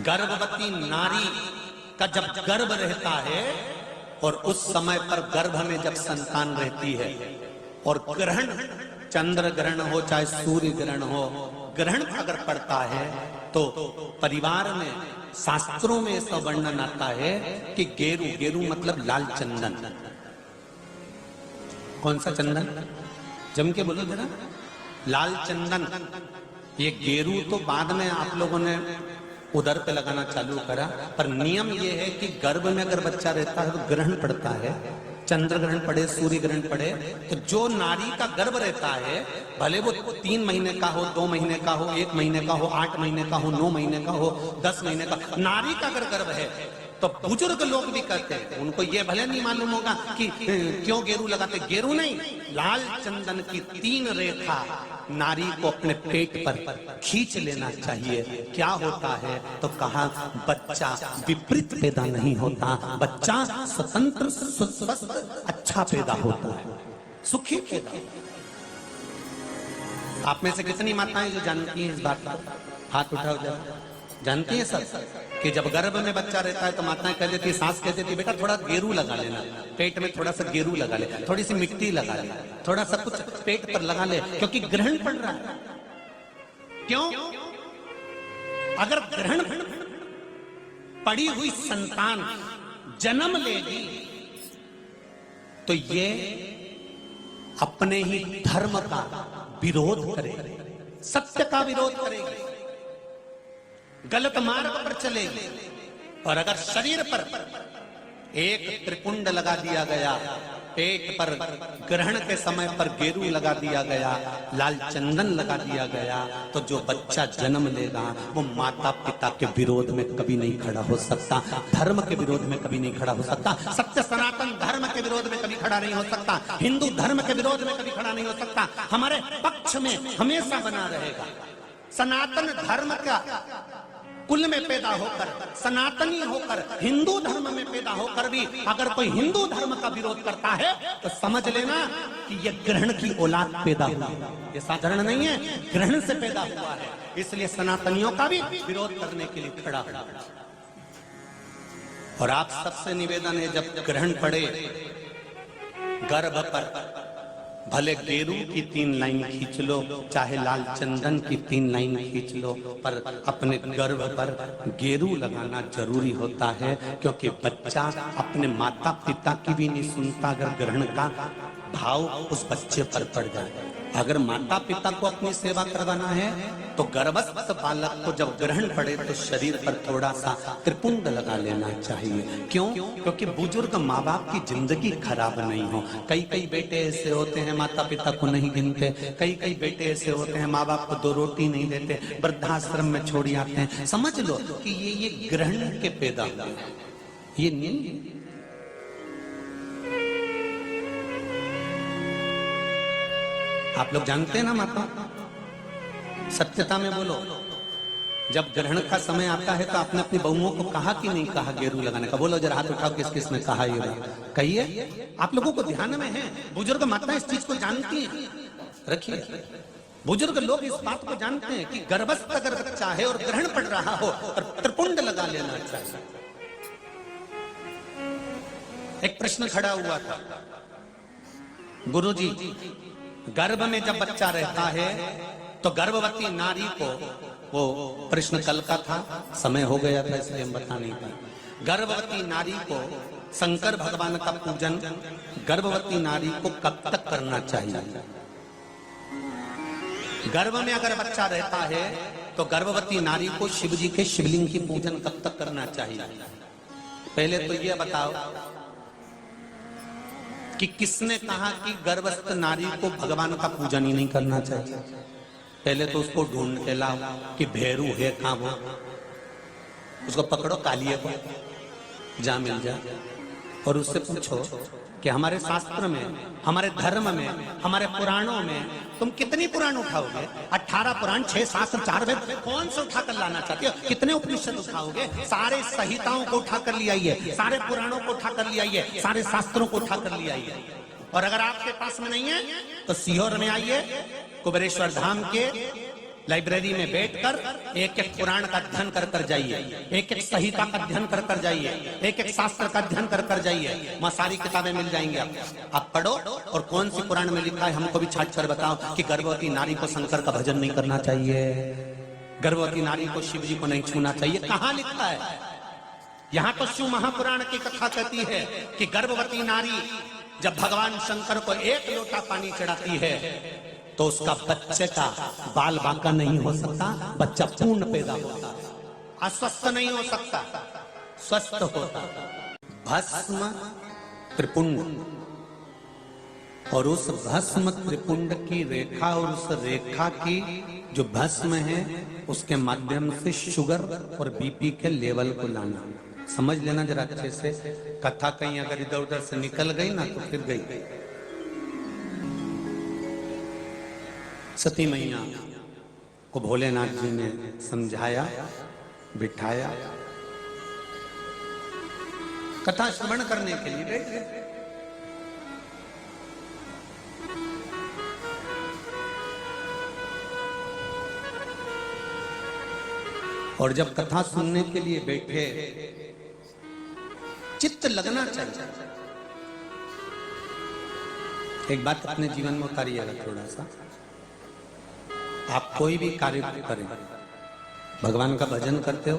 गर्भवती नारी का जब गर्भ रहता है और उस समय पर गर्भ में जब संतान रहती है और ग्रहण, चंद्र ग्रहण हो चाहे सूर्य ग्रहण हो, ग्रहण अगर पड़ता है तो परिवार में शास्त्रों में ऐसा वर्णन आता है कि गेरू, गेरू मतलब लाल चंदन। कौन सा चंदन? जम के बोलो जरा। लाल चंदन। ये गेरू तो बाद में आप लोगों ने उदर पे लगाना चालू करा, पर नियम ये है कि गर्भ में अगर बच्चा रहता है तो ग्रहण पड़ता है, चंद्र ग्रहण पड़े, सूर्य ग्रहण पड़े, तो जो नारी का गर्भ रहता है, भले वो 3 महीने का हो, 2 महीने का हो, 1 महीने का हो, 8 महीने का हो, 9 महीने का हो, 10 महीने का, नारी का अगर गर्भ है तो बुजुर्ग लोग भी कहते हैं, उनको ये भले नहीं मालूम होगा कि क्यों गेरू लगाते। गेरू नहीं, लाल चंदन की 3 रेखा नारी को अपने पेट पर खींच लेना चाहिए। क्या होता है तो कहा, बच्चा विपरीत पैदा नहीं होता, बच्चा स्वतंत्र स्वस्थ अच्छा पैदा होता है, सुखी पैदा। आप में से कितनी माताएं जो जानती हैं इस बात को? हाथ उठाओ जरा। जानती हैं सब कि जब गर्भ में बच्चा रहता है तो माताएं कह देती, सास कह देती, बेटा थोड़ा गेरू लगा लेना, पेट में थोड़ा सा गेरू लगा ले, थोड़ी सी मिट्टी लगा ले, थोड़ा सा कुछ पेट पर लगा ले, क्योंकि ग्रहण पड़ रहा है। क्यों? अगर ग्रहण पड़ी हुई संतान जन्म लेगी तो ये अपने ही धर्म का विरोध करेगी, सत्य का विरोध करेगी, गलत मार्ग पर चलेगी। और अगर शरीर पर एक त्रिपुंड लगा दिया गया, पेट पर ग्रहण के समय पर गेरू लगा दिया गया, लाल चंदन लगा दिया गया, तो जो बच्चा जन्म लेगा वो माता पिता के विरोध में कभी नहीं खड़ा हो सकता, धर्म के विरोध में कभी नहीं खड़ा हो सकता, सत्य सनातन धर्म के विरोध में कभी खड़ा नहीं हो सकता, हिंदू धर्म के विरोध में कभी खड़ा नहीं हो सकता, हमारे पक्ष में हमेशा बना रहेगा। सनातन धर्म का कुल में पैदा होकर, सनातनी होकर, हिंदू धर्म में पैदा होकर भी अगर कोई हिंदू धर्म का विरोध करता है तो समझ लेना कि यह ग्रहण की औलाद पैदा हुआ है, ये साधारण नहीं है, ग्रहण से पैदा हुआ है। इसलिए सनातनियों का भी विरोध करने के लिए खड़ा हुआ। और आप सबसे निवेदन है, जब ग्रहण पड़े गर्भ पर, भले गेरू की 3 लाइन खींच लो, चाहे लाल चंदन की 3 लाइन खींच लो, पर अपने गर्भ पर गेरू लगाना जरूरी होता है, क्योंकि बच्चा अपने माता पिता की भी नहीं सुनता अगर ग्रहण का भाव उस बच्चे पर पड़ जाए। अगर माता पिता को अपनी सेवा करवाना है तो गर्भस्थ बालक को जब ग्रहण पड़े तो शरीर पर थोड़ा सा त्रिपुंड लगा लेना चाहिए। क्यों? क्योंकि बुजुर्ग माँ बाप की जिंदगी खराब नहीं हो। कई बेटे ऐसे होते हैं माता पिता को नहीं गिनते, कई बेटे ऐसे होते हैं माँ बाप को 2 रोटी नहीं देते, वृद्धाश्रम में छोड़ आते हैं। समझ लो कि ये ग्रहण के पैदा हुए, ये नहीं। आप लोग जानते हैं ना माता, सत्यता में बोलो, जब ग्रहण का समय आता है तो आपने अपनी बहुओं को कहा कि नहीं कहा गेरू लगाने का? बोलो जरा, हाथ उठाओ, किस किस ने कहा ये बात कहिए। आप लोगों को ध्यान में है, बुजुर्ग माताएं इस चीज को जानती हैं, रखिए। बुजुर्ग लोग इस बात को जानते हैं कि गर्भस्थ अगर बच्चा है और ग्रहण पड़ रहा हो और त्रिपुंड लगा लेना चाहिए। एक प्रश्न खड़ा हुआ था, गुरुजी गर्भ में जब बच्चा रहता है तो गर्भवती नारी को, वो प्रश्न कल का था, समय हो गया था इसलिए हम बता नहीं पाए। गर्भवती नारी को शंकर भगवान का पूजन गर्भवती नारी को कब तक करना चाहिए? गर्भ में अगर बच्चा रहता है तो गर्भवती नारी को शिव जी के शिवलिंग की पूजन कब तक करना चाहिए? पहले तो यह बताओ कि किसने कहा कि गर्भस्थ नारी को भगवान का पूजन ही नहीं करना चाहिए? पहले तो उसको ढूंढ के लाओ कि भैरू है कहां वो, उसको पकड़ो, कालिए को जा मिल जा, और उससे पूछो कि हमारे शास्त्र में, हमारे धर्म में, हमारे पुराणों में तुम कितनी पुराण उठाओगे? 18 पुराण, 6 शास्त्र, 4 वेद, कौन से उठाकर लाना चाहते हो? कितने उपनिषद उठाओगे? सारे संहिताओं को उठाकर ले आइए, सारे पुराणों को उठाकर ले आइए, सारे शास्त्रों को उठाकर ले आइए। और अगर आपके पास में नहीं है तो सीहोर में आइए, कुबेरेश्वर धाम के लाइब्रेरी में बैठकर एक एक पुराण का अध्ययन कर कर जाइए, एक एक संहिता का अध्ययन कर कर जाइए, एक एक शास्त्र का अध्ययन कर कर जाइए, वहां सारी किताबें मिल जाएंगी आप पढ़ो। और कौन सी पुराण में लिखा है हमको भी छाट कर बताओ कि गर्भवती नारी को शंकर का भजन नहीं करना चाहिए, गर्भवती नारी को शिव जी को नहीं छूना चाहिए, कहां लिखा है? यहां तो शिव महापुराण की कथा कहती है कि गर्भवती नारी जब भगवान शंकर को एक लोटा पानी चढ़ाती है तो उसका बच्चे का बाल बांका नहीं हो सकता, बच्चा पूर्ण पैदा होता, अस्वस्थ नहीं हो सकता, स्वस्थ होता। भस्म त्रिपुंड, और उस भस्म त्रिपुंड की रेखा और उस रेखा की जो भस्म है उसके माध्यम से शुगर और बीपी के लेवल को लाना। समझ लेना जरा अच्छे से, कथा कहीं अगर इधर उधर से निकल गई ना तो फिर गई। सती मैया को भोलेनाथ जी ने समझाया, बिठाया, कथा श्रवण करने के लिए बैठ गए। और जब कथा सुनने के लिए बैठे, चित्त लगना चाहिए। एक बात अपने जीवन में उतारिएगा थोड़ा सा, आप कोई भी कार्य करें, भगवान का भजन करते हो,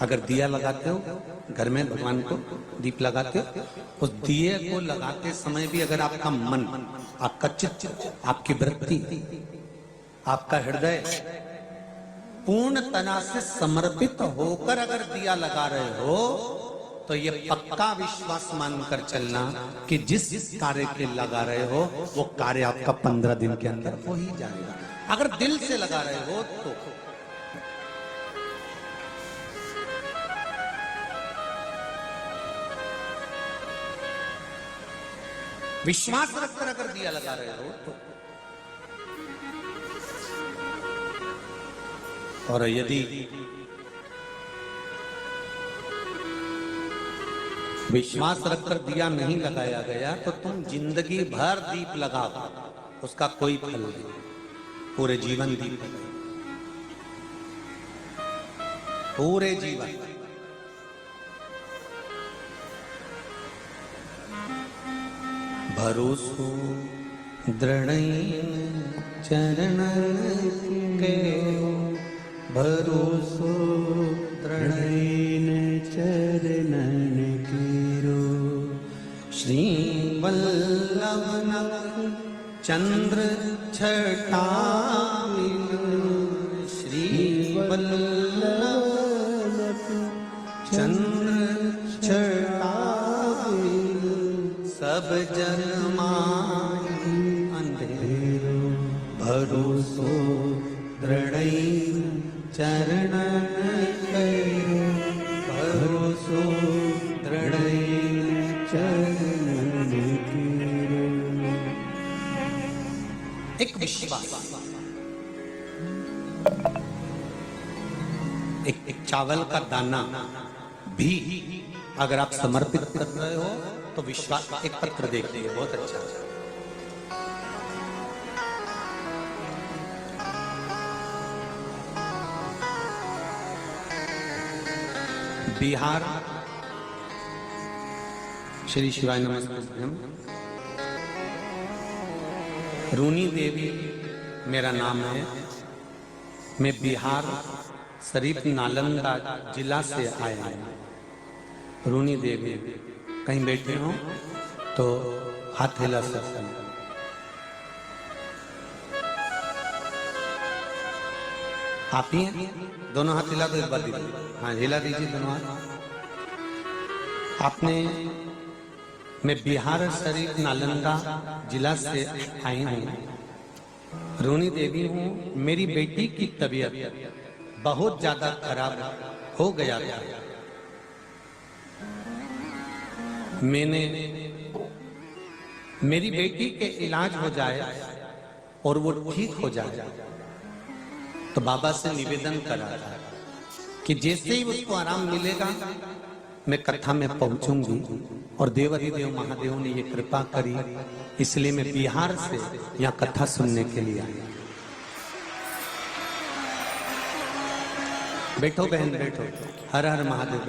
अगर दिया लगाते हो घर में, भगवान को दीप लगाते हो, उस दिए को लगाते समय भी अगर आपका मन, आपका चित्त, आपकी वृत्ति, आपका हृदय पूर्ण तरह से समर्पित होकर अगर दिया लगा रहे हो तो ये पक्का विश्वास मानकर चलना कि जिस कार्य के लगा रहे हो वो कार्य आपका 15 दिन के अंदर हो ही जाएगा, अगर दिल से लगा रहे हो तो। विश्वास रखकर अगर दिया लगा रहे हो तो। और यदि विश्वास रखकर दिया नहीं लगाया गया तो तुम जिंदगी भर दीप लगाओ, उसका कोई फल नहीं, पूरे जीवन दीप लगाओ, पूरे जीवन। भरोसो दृढ़ चरण के, भरोसो दृढ़ चरणन कीरो, श्री वल्लभ चंद्र छटामिल, श्री वल्लभ चंद्र छटामिल, सब जन माही अंधेरो, भरोसो दृढ़ चरण करो, भरोसो दृढ़ चरण करो। एक विश्वास, एक चावल का दाना भी अगर आप समर्पित कर रहे हो तो विश्वास। एक पत्र देखिए, बहुत अच्छा। बिहार, श्री शिवाय नमस्ते। रूनी देवी मेरा नाम है, मैं बिहार शरीफ नालंदा जिला से आया हूं। रूनी देवी कहीं बैठे हो तो हाथ हिला सकते हैं। आप ही हैं? दोनों हाथ हिला दो, एक बार दीजिए। हाँ, हिला दीजिए दोनों हाथ। आपने, मैं बिहार शरीफ नालंदा जिला से आई हूँ, रूनी देवी हूँ। मेरी बेटी की तबीयत बहुत ज्यादा खराब हो गया था। मैंने मेरी बेटी के इलाज हो जाए और वो ठीक हो जाए तो बाबा से निवेदन करा था कि जैसे ही उसको आराम मिलेगा मैं कथा में पहुंचूंगी। और देवाधिदेव महादेव ने ये कृपा करी, इसलिए मैं बिहार से यहाँ कथा सुनने के लिए आया। बैठो बहन बैठो। हर हर महादेव।